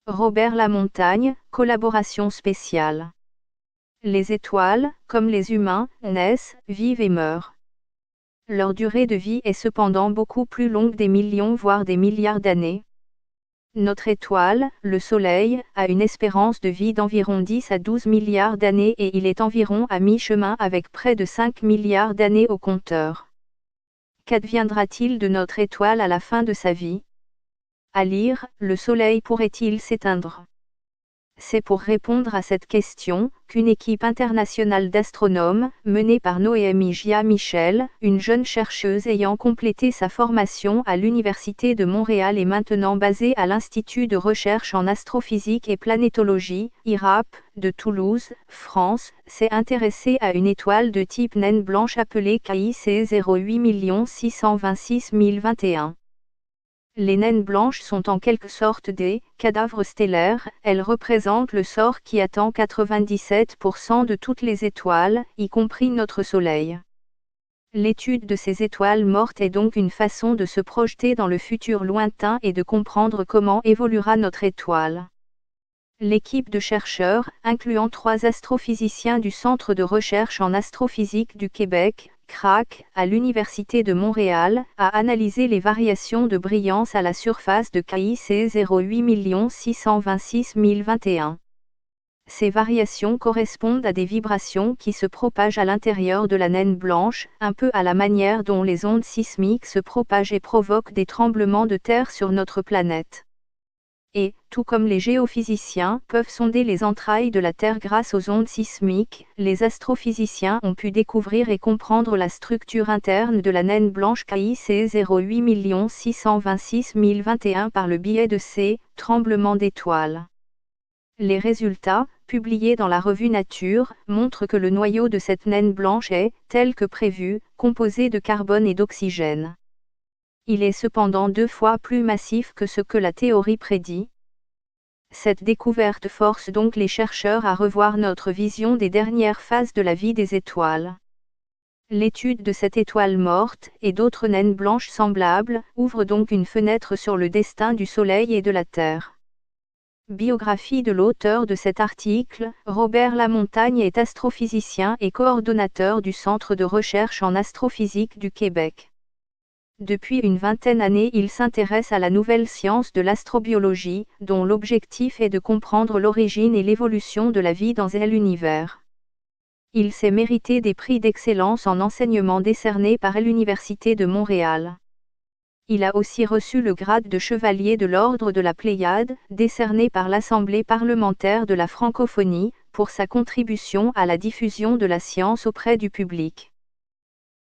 Robert Lamontagne, collaboration spéciale. Les étoiles, comme les humains, naissent, vivent et meurent. Leur durée de vie est cependant beaucoup plus longue des millions voire des milliards d'années. Notre étoile, le Soleil, a une espérance de vie d'environ 10 à 12 milliards d'années et il est environ à mi-chemin avec près de 5 milliards d'années au compteur. Qu'adviendra-t-il de notre étoile à la fin de sa vie? À lire, le Soleil pourrait-il s'éteindre? C'est pour répondre à cette question qu'une équipe internationale d'astronomes, menée par Noémie Gia-Michel, une jeune chercheuse ayant complété sa formation à l'Université de Montréal et maintenant basée à l'Institut de recherche en astrophysique et planétologie, IRAP, de Toulouse, France, s'est intéressée à une étoile de type naine blanche appelée KIC 08 626 021. Les naines blanches sont en quelque sorte des cadavres stellaires, elles représentent le sort qui attend 97% de toutes les étoiles, y compris notre Soleil. L'étude de ces étoiles mortes est donc une façon de se projeter dans le futur lointain et de comprendre comment évoluera notre étoile. L'équipe de chercheurs, incluant 3 astrophysiciens du Centre de recherche en astrophysique du Québec, CRAC, à l'Université de Montréal, a analysé les variations de brillance à la surface de KIC 08 626 021. Ces variations correspondent à des vibrations qui se propagent à l'intérieur de la naine blanche, un peu à la manière dont les ondes sismiques se propagent et provoquent des tremblements de terre sur notre planète. Et, tout comme les géophysiciens peuvent sonder les entrailles de la Terre grâce aux ondes sismiques, les astrophysiciens ont pu découvrir et comprendre la structure interne de la naine blanche KIC 08 626 021 par le biais de ces tremblements d'étoiles. Les résultats, publiés dans la revue Nature, montrent que le noyau de cette naine blanche est, tel que prévu, composé de carbone et d'oxygène. Il est cependant 2 fois plus massif que ce que la théorie prédit. Cette découverte force donc les chercheurs à revoir notre vision des dernières phases de la vie des étoiles. L'étude de cette étoile morte, et d'autres naines blanches semblables, ouvre donc une fenêtre sur le destin du Soleil et de la Terre. Biographie de l'auteur de cet article, Robert Lamontagne est astrophysicien et coordonnateur du Centre de recherche en astrophysique du Québec. Depuis une vingtaine d'années, il s'intéresse à la nouvelle science de l'astrobiologie, dont l'objectif est de comprendre l'origine et l'évolution de la vie dans l'univers. Il s'est mérité des prix d'excellence en enseignement décernés par l'Université de Montréal. Il a aussi reçu le grade de chevalier de l'Ordre de la Pléiade, décerné par l'Assemblée parlementaire de la francophonie, pour sa contribution à la diffusion de la science auprès du public.